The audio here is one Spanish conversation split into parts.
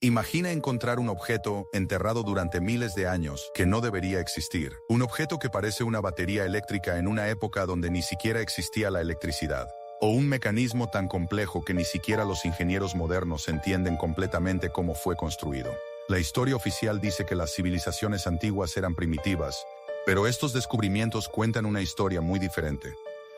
Imagina encontrar un objeto enterrado durante miles de años que no debería existir. Un objeto que parece una batería eléctrica en una época donde ni siquiera existía la electricidad. O un mecanismo tan complejo que ni siquiera los ingenieros modernos entienden completamente cómo fue construido. La historia oficial dice que las civilizaciones antiguas eran primitivas, pero estos descubrimientos cuentan una historia muy diferente.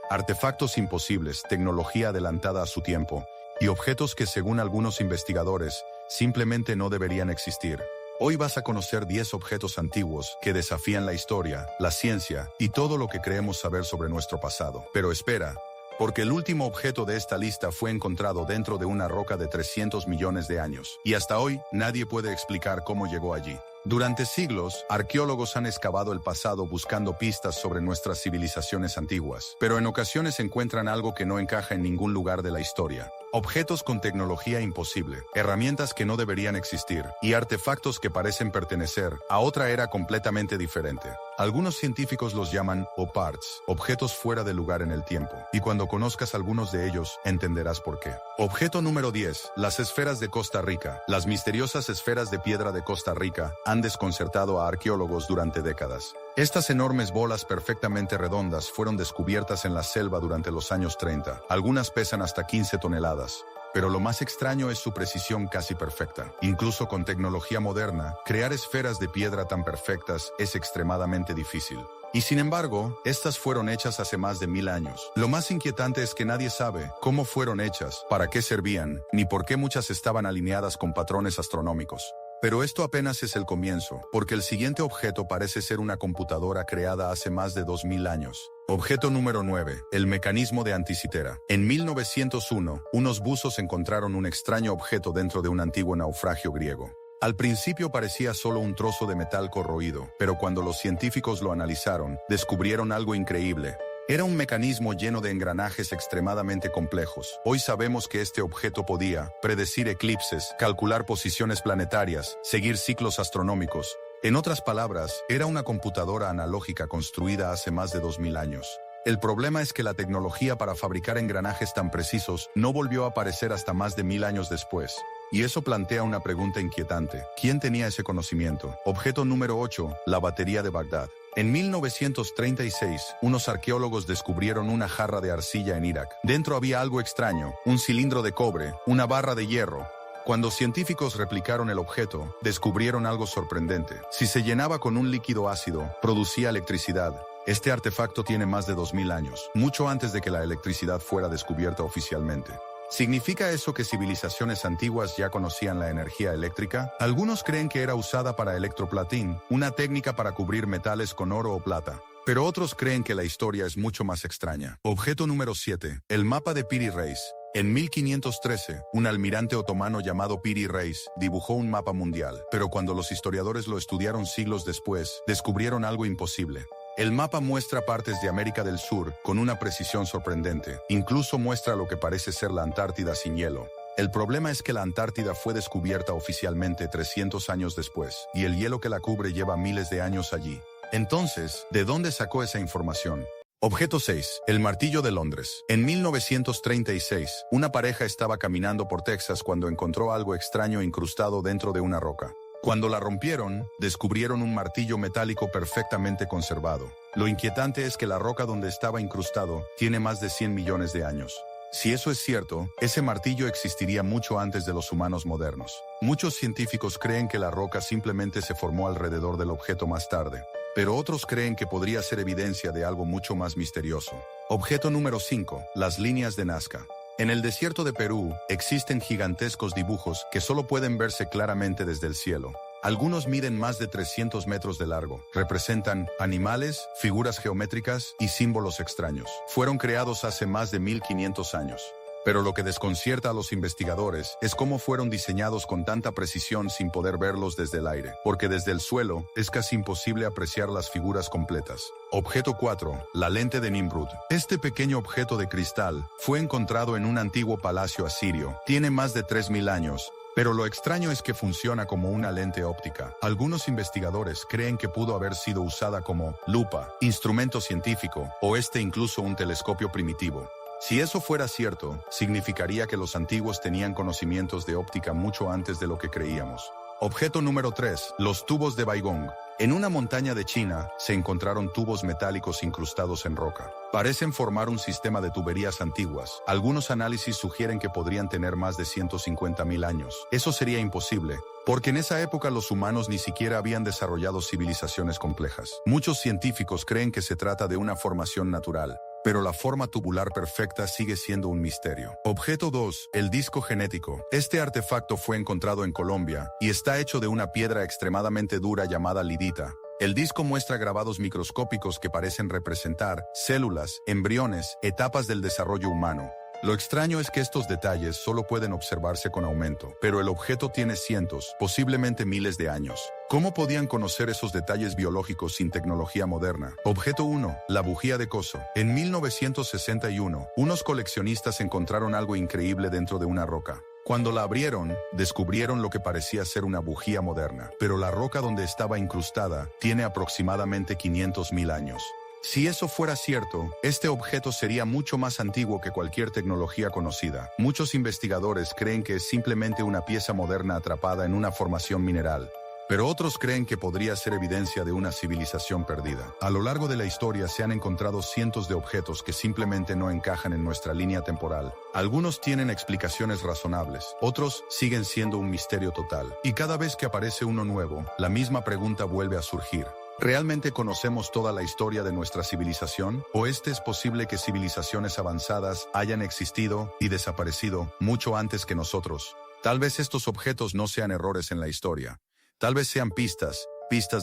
Artefactos imposibles, tecnología adelantada a su tiempo, y objetos que según algunos investigadores, simplemente no deberían existir. Hoy vas a conocer 10 objetos antiguos que desafían la historia, la ciencia y todo lo que creemos saber sobre nuestro pasado. Pero espera, porque el último objeto de esta lista fue encontrado dentro de una roca de 300 millones de años, y hasta hoy nadie puede explicar cómo llegó allí. Durante siglos, arqueólogos han excavado el pasado buscando pistas sobre nuestras civilizaciones antiguas, pero en ocasiones encuentran algo que no encaja en ningún lugar de la historia. Objetos con tecnología imposible, herramientas que no deberían existir, y artefactos que parecen pertenecer a otra era completamente diferente. Algunos científicos los llaman OPARTs, objetos fuera de lugar en el tiempo, y cuando conozcas algunos de ellos, entenderás por qué. Objeto número 10, las esferas de Costa Rica. Las misteriosas esferas de piedra de Costa Rica han desconcertado a arqueólogos durante décadas. Estas enormes bolas perfectamente redondas fueron descubiertas en la selva durante los años 30. Algunas pesan hasta 15 toneladas. Pero lo más extraño es su precisión casi perfecta. Incluso con tecnología moderna, crear esferas de piedra tan perfectas es extremadamente difícil. Y sin embargo, estas fueron hechas hace más de 1000 años. Lo más inquietante es que nadie sabe cómo fueron hechas, para qué servían, ni por qué muchas estaban alineadas con patrones astronómicos. Pero esto apenas es el comienzo, porque el siguiente objeto parece ser una computadora creada hace más de 2000 años. Objeto número 9, el mecanismo de Anticitera. En 1901, unos buzos encontraron un extraño objeto dentro de un antiguo naufragio griego. Al principio parecía solo un trozo de metal corroído, pero cuando los científicos lo analizaron, descubrieron algo increíble. Era un mecanismo lleno de engranajes extremadamente complejos. Hoy sabemos que este objeto podía predecir eclipses, calcular posiciones planetarias, seguir ciclos astronómicos. En otras palabras, era una computadora analógica construida hace más de 2000 años. El problema es que la tecnología para fabricar engranajes tan precisos no volvió a aparecer hasta más de 1000 años después. Y eso plantea una pregunta inquietante. ¿Quién tenía ese conocimiento? Objeto número 8, la batería de Bagdad. En 1936, unos arqueólogos descubrieron una jarra de arcilla en Irak. Dentro había algo extraño, un cilindro de cobre, una barra de hierro. Cuando científicos replicaron el objeto, descubrieron algo sorprendente. Si se llenaba con un líquido ácido, producía electricidad. Este artefacto tiene más de 2000 años, mucho antes de que la electricidad fuera descubierta oficialmente. ¿Significa eso que civilizaciones antiguas ya conocían la energía eléctrica? Algunos creen que era usada para electroplating, una técnica para cubrir metales con oro o plata. Pero otros creen que la historia es mucho más extraña. Objeto número 7. El mapa de Piri Reis. En 1513, un almirante otomano llamado Piri Reis dibujó un mapa mundial. Pero cuando los historiadores lo estudiaron siglos después, descubrieron algo imposible. El mapa muestra partes de América del Sur con una precisión sorprendente. Incluso muestra lo que parece ser la Antártida sin hielo. El problema es que la Antártida fue descubierta oficialmente 300 años después, y el hielo que la cubre lleva miles de años allí. Entonces, ¿de dónde sacó esa información? Objeto 6. El martillo de Londres. En 1936, una pareja estaba caminando por Texas cuando encontró algo extraño incrustado dentro de una roca. Cuando la rompieron, descubrieron un martillo metálico perfectamente conservado. Lo inquietante es que la roca donde estaba incrustado tiene más de 100 millones de años. Si eso es cierto, ese martillo existiría mucho antes de los humanos modernos. Muchos científicos creen que la roca simplemente se formó alrededor del objeto más tarde, pero otros creen que podría ser evidencia de algo mucho más misterioso. Objeto número 5. Las líneas de Nazca. En el desierto de Perú existen gigantescos dibujos que solo pueden verse claramente desde el cielo. Algunos miden más de 300 metros de largo. Representan animales, figuras geométricas y símbolos extraños. Fueron creados hace más de 1500 años. Pero lo que desconcierta a los investigadores es cómo fueron diseñados con tanta precisión sin poder verlos desde el aire, porque desde el suelo es casi imposible apreciar las figuras completas. Objeto 4. La lente de Nimrud. Este pequeño objeto de cristal fue encontrado en un antiguo palacio asirio. Tiene más de 3000 años. Pero lo extraño es que funciona como una lente óptica. Algunos investigadores creen que pudo haber sido usada como lupa, instrumento científico o incluso un telescopio primitivo. Si eso fuera cierto, significaría que los antiguos tenían conocimientos de óptica mucho antes de lo que creíamos. Objeto número 3. Los tubos de Baigong. En una montaña de China, se encontraron tubos metálicos incrustados en roca. Parecen formar un sistema de tuberías antiguas. Algunos análisis sugieren que podrían tener más de 150.000 años. Eso sería imposible, porque en esa época los humanos ni siquiera habían desarrollado civilizaciones complejas. Muchos científicos creen que se trata de una formación natural, pero la forma tubular perfecta sigue siendo un misterio. Objeto 2. El disco genético. Este artefacto fue encontrado en Colombia y está hecho de una piedra extremadamente dura llamada lidita. El disco muestra grabados microscópicos que parecen representar células, embriones, etapas del desarrollo humano. Lo extraño es que estos detalles solo pueden observarse con aumento, pero el objeto tiene cientos, posiblemente miles de años. ¿Cómo podían conocer esos detalles biológicos sin tecnología moderna? Objeto 1. La bujía de Coso. En 1961, unos coleccionistas encontraron algo increíble dentro de una roca. Cuando la abrieron, descubrieron lo que parecía ser una bujía moderna, pero la roca donde estaba incrustada tiene aproximadamente 500.000 años. Si eso fuera cierto, este objeto sería mucho más antiguo que cualquier tecnología conocida. Muchos investigadores creen que es simplemente una pieza moderna atrapada en una formación mineral, pero otros creen que podría ser evidencia de una civilización perdida. A lo largo de la historia se han encontrado cientos de objetos que simplemente no encajan en nuestra línea temporal. Algunos tienen explicaciones razonables, otros siguen siendo un misterio total. Y cada vez que aparece uno nuevo, la misma pregunta vuelve a surgir. ¿Realmente conocemos toda la historia de nuestra civilización? ¿O es posible que civilizaciones avanzadas hayan existido y desaparecido mucho antes que nosotros? Tal vez estos objetos no sean errores en la historia. Tal vez sean pistas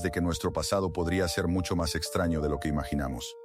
de que nuestro pasado podría ser mucho más extraño de lo que imaginamos.